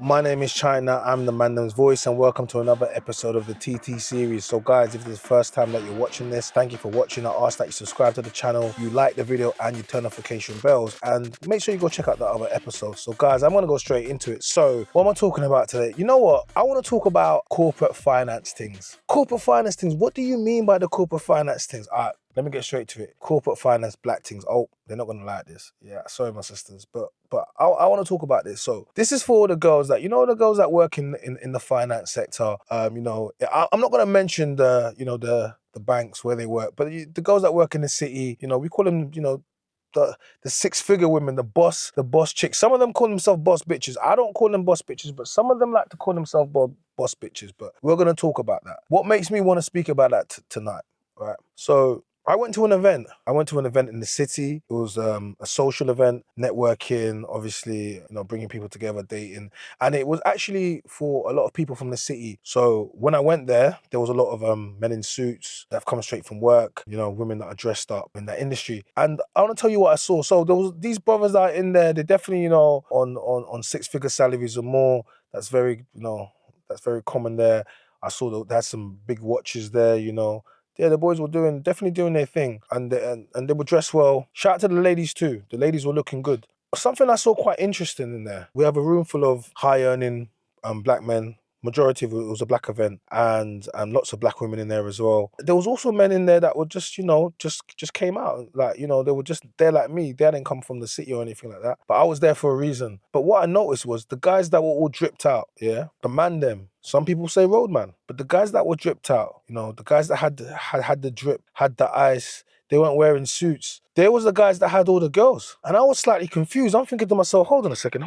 My name is China, I'm the Mandem's voice, and welcome to another episode of the TT series. So guys, if this is the first time that you're watching this, thank you for watching. I ask that you subscribe to the channel, you like the video, and you turn notification bells, and make sure you go check out the other episodes. So guys, I'm gonna go straight into it. So what am I talking about today? You know what? I wanna talk about corporate finance things. Corporate finance things, what do you mean by the corporate finance things? Let me get straight to it. Corporate finance, black things. Oh, they're not gonna like this. Yeah, sorry, my sisters, but I want to talk about this. So this is for the girls that the girls that work in the finance sector. I'm not gonna mention the banks where they work, but the girls that work in the city. We call them the six-figure women, the boss chicks. Some of them call themselves boss bitches. I don't call them boss bitches, but some of them like to call themselves boss bitches. But we're gonna talk about that. What makes me want to speak about that tonight? Right. So I went to an event. In the city. It was a social event, networking, obviously, bringing people together, dating. And it was actually for a lot of people from the city. So when I went there was a lot of men in suits that have come straight from work, women that are dressed up in that industry. And I want to tell you what I saw. So there was these brothers that are in there, they're definitely, on six-figure salaries or more. That's very common there. I saw that they had some big watches there, Yeah, the boys were definitely doing their thing, and they were dressed well. Shout out to the ladies too. The ladies were looking good. Something I saw quite interesting in there. We have a room full of high-earning black men. Majority of it was a black event, and lots of black women in there as well. There was also men in there that were just came out, they were just there like me. They hadn't come from the city or anything like that. But I was there for a reason. But what I noticed was the guys that were all dripped out, yeah, the man them. Some people say roadman, but the guys that were dripped out, the guys that had the drip, had the ice, they weren't wearing suits. There was the guys that had all the girls. And I was slightly confused. I'm thinking to myself, hold on a second.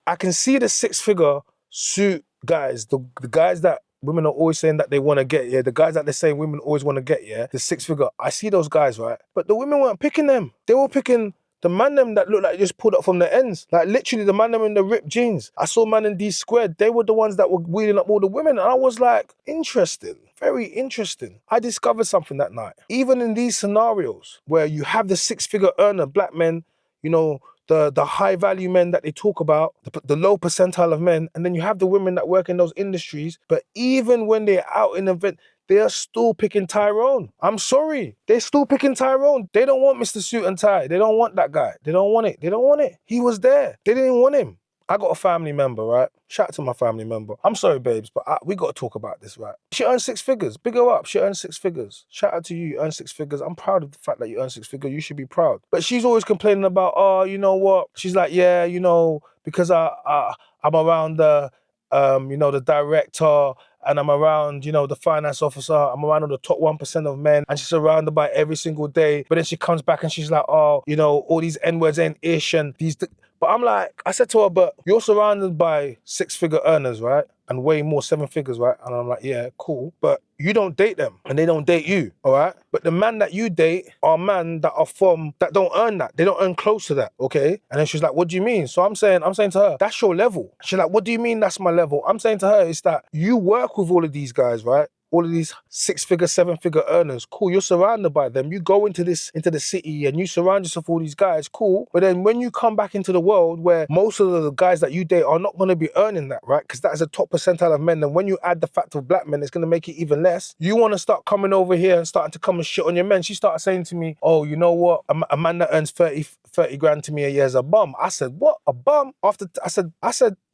I can see the six-figure suit guys, the guys that women are always saying that they want to get, yeah, the guys that they're saying women always want to get, yeah, the six-figure. I see those guys, right? But the women weren't picking them. They were picking the man them that looked like just pulled up from the ends. Like literally the man them in the ripped jeans. I saw man in these squared. They were the ones that were wheeling up all the women. And I was like, interesting. Very interesting. I discovered something that night. Even in these scenarios where you have the six-figure earner, black men, the high value men that they talk about, the low percentile of men, and then you have the women that work in those industries. But even when they're out in an event, they are still picking Tyrone. I'm sorry. They're still picking Tyrone. They don't want Mr. Suit and Tie. They don't want that guy. They don't want it. He was there. They didn't want him. I got a family member, right? Shout out to my family member. I'm sorry, babes, but we got to talk about this, right? She earns six figures. Big her up. She earns six figures. Shout out to you. You earn six figures. I'm proud of the fact that you earn six figures. You should be proud. But she's always complaining about, oh, you know what? She's like, yeah, because I'm around the director, and I'm around, the finance officer. I'm around all the top 1% of men, and she's surrounded by every single day. But then she comes back and she's like, oh, all these N-words ain't ish and these. But I'm like, I said to her, but you're surrounded by six-figure earners, right? And way more, seven figures, right? And I'm like, yeah, cool. But you don't date them and they don't date you, all right? But the man that you date are men that don't earn that. They don't earn close to that, okay? And then she's like, what do you mean? So I'm saying to her, that's your level. She's like, what do you mean that's my level? I'm saying to her, it's that you work with all of these guys, right? All of these six-figure, seven-figure earners, cool, you're surrounded by them. You go into the city and you surround yourself with all these guys, cool. But then when you come back into the world where most of the guys that you date are not going to be earning that, right? Because that is a top percentile of men. And when you add the fact of black men, it's going to make it even less. You want to start coming over here and starting to come and shit on your men. She started saying to me, oh, you know what? A man that earns 30 grand to me a year is a bum. I said, what? A bum? I said,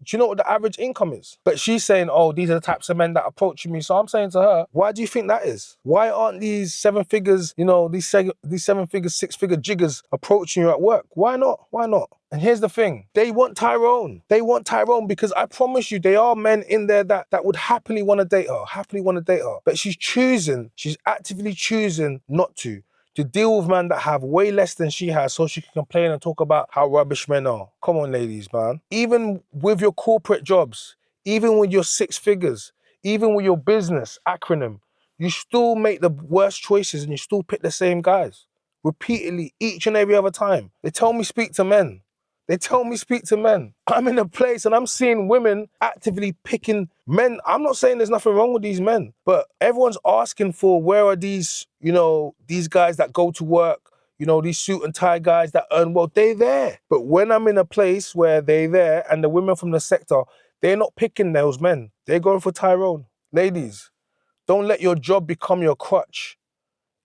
do you know what the average income is? But she's saying, oh, these are the types of men that approach me. So I'm saying to her, why do you think that is? Why aren't these seven figures, these seven figures, six-figure jiggers approaching you at work? Why not? And here's the thing. They want Tyrone. Because I promise you, there are men in there that would happily want to date her. But she's actively choosing not to deal with men that have way less than she has so she can complain and talk about how rubbish men are. Come on, ladies, man. Even with your corporate jobs, even with your six figures, even with your business acronym, you still make the worst choices and you still pick the same guys repeatedly each and every other time. They tell me speak to men. I'm in a place and I'm seeing women actively picking men. I'm not saying there's nothing wrong with these men, but everyone's asking for where are these, these guys that go to work, these suit and tie guys that earn well, they're there. But when I'm in a place where they're there and the women from the sector, They're not picking those men. They're going for Tyrone. Ladies, don't let your job become your crutch.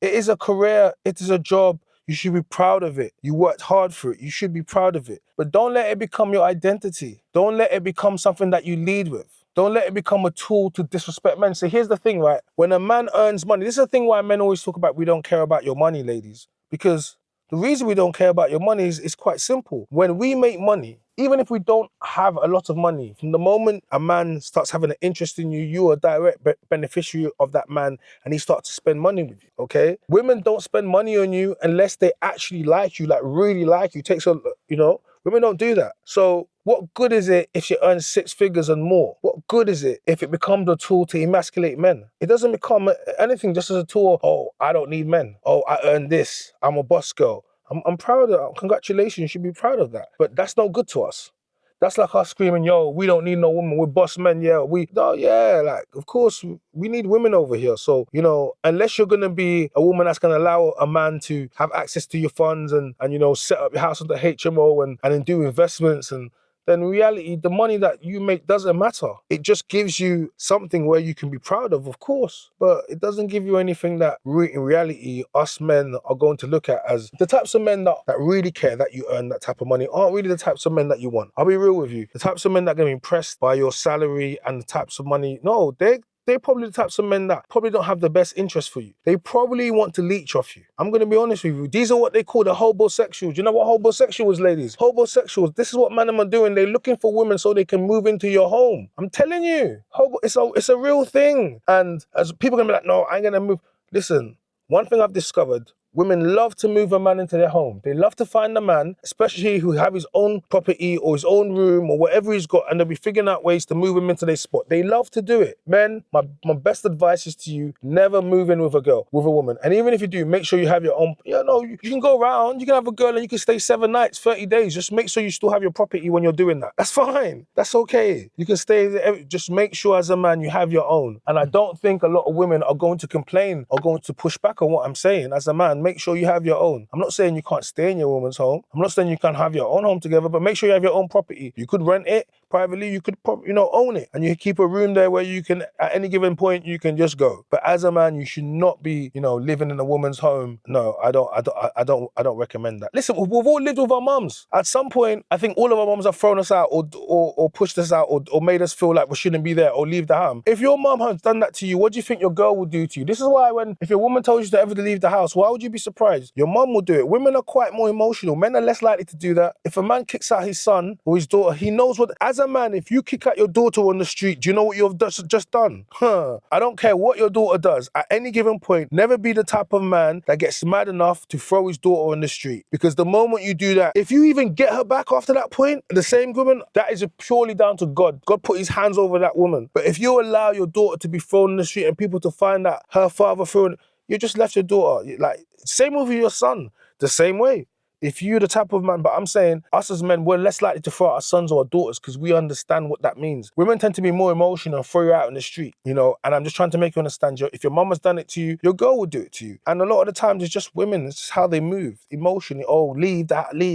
It is a career, it is a job. You should be proud of it. You worked hard for it. You should be proud of it. But don't let it become your identity. Don't let it become something that you lead with. Don't let it become a tool to disrespect men. So here's the thing, right? When a man earns money, this is the thing why men always talk about we don't care about your money, ladies. Because the reason we don't care about your money is quite simple. When we make money, even if we don't have a lot of money, from the moment a man starts having an interest in you, you are a direct beneficiary of that man, and he starts to spend money with you, okay? Women don't spend money on you unless they actually like you, like really like you. Takes a, you know, women don't do that. So what good is it if she earns 6 figures and more? What good is it if it becomes a tool to emasculate men? It doesn't become anything just as a tool. Oh, I don't need men. Oh, I earn this. I'm a boss girl. I'm proud of that. Congratulations, you should be proud of that. But that's not good to us. That's like us screaming, yo, we don't need no woman, we're boss men, yeah. Like, of course, we need women over here. So, you know, unless you're gonna be a woman that's gonna allow a man to have access to your funds and you know, set up your house on the HMO and then do investments, and then in reality, the money that you make doesn't matter. It just gives you something where you can be proud of course, but it doesn't give you anything that in reality, us men are going to look at as the types of men that really care that you earn that type of money aren't really the types of men that you want. I'll be real with you. The types of men that are going to be impressed by your salary and the types of money, no, they're probably the types of men that probably don't have the best interest for you. They probably want to leech off you. I'm going to be honest with you. These are what they call the hobosexuals. You know what hobosexuals, ladies? Hobosexuals, this is what men are doing. They're looking for women so they can move into your home. I'm telling you, it's a real thing. And as people are going to be like, no, I ain't going to move. Listen, one thing I've discovered, women love to move a man into their home. They love to find a man, especially who have his own property or his own room or whatever he's got, and they'll be figuring out ways to move him into their spot. They love to do it. Men, my best advice is to you, never move in with a woman. And even if you do, make sure you have your own, you can go around, you can have a girl and you can stay 7 nights, 30 days. Just make sure you still have your property when you're doing that. That's fine. That's okay. You can stay there. Just make sure as a man you have your own. And I don't think a lot of women are going to complain or going to push back on what I'm saying. As a man, make sure you have your own. I'm not saying you can't stay in your woman's home. I'm not saying you can't have your own home together, but make sure you have your own property. You could rent it privately, you could own it, and you keep a room there where you can, at any given point, you can just go. But as a man, you should not be, living in a woman's home. No, I don't recommend that. Listen, we've all lived with our mums. At some point, I think all of our mums have thrown us out or pushed us out or made us feel like we shouldn't be there or leave the home. If your mum has done that to you, what do you think your girl will do to you? This is why if your woman tells you to ever leave the house, why would you be surprised? Your mum will do it. Women are quite more emotional. Men are less likely to do that. If a man kicks out his son or his daughter, he knows what, as a man, if you kick out your daughter on the street, do you know what you've just done? I don't care what your daughter does. At any given point, never be the type of man that gets mad enough to throw his daughter on the street. Because the moment you do that, if you even get her back after that point, the same woman, that is purely down to God. God put his hands over that woman. But if you allow your daughter to be thrown in the street and people to find out her father thrown, you just left your daughter. Like, same with your son, the same way. If you're the type of man, but I'm saying us as men, we're less likely to throw out our sons or our daughters because we understand what that means. Women tend to be more emotional and throw you out in the street, and I'm just trying to make you understand, if your mum has done it to you, your girl will do it to you. And a lot of the times it's just women, it's just how they move emotionally. Oh, leave,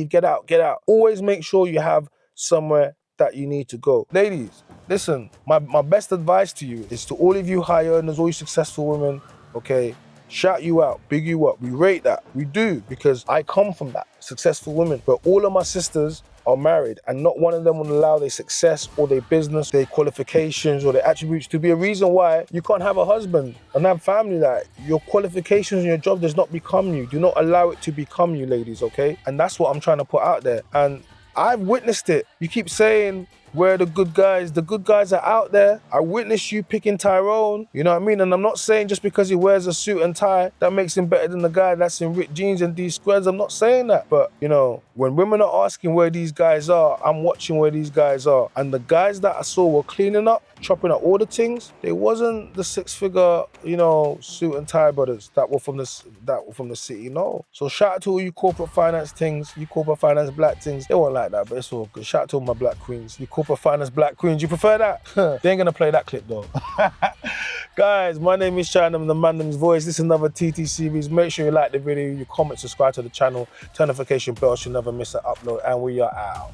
get out. Always make sure you have somewhere that you need to go. Ladies, listen, my best advice to you is to all of you high earners, all you successful women, okay? Shout you out, big you up. We rate that. We do, because I come from that. Successful women. But all of my sisters are married, and not one of them will allow their success or their business, their qualifications or their attributes to be a reason why you can't have a husband and have family. That your qualifications and your job does not become you. Do not allow it to become you, ladies, okay? And that's what I'm trying to put out there. And I've witnessed it. You keep saying, where are the good guys? The good guys are out there. I witnessed you picking Tyrone, you know what I mean? And I'm not saying just because he wears a suit and tie, that makes him better than the guy that's in ripped jeans and these squares. I'm not saying that. But, when women are asking where these guys are, I'm watching where these guys are. And the guys that I saw were cleaning up, chopping up all the things. They wasn't the 6-figure, suit and tie brothers that were from the city, no. So shout out to all you corporate finance things, you corporate finance black things. They weren't like that, but it's all good. Shout out to all my black queens, you corporate finance black queens. You prefer that? They ain't gonna play that clip though. Guys, my name is Shine, I'm the Mynameischyna voice. This is another TT series. Make sure you like the video, you comment, subscribe to the channel, turn notification bell so you never miss an upload, and we are out.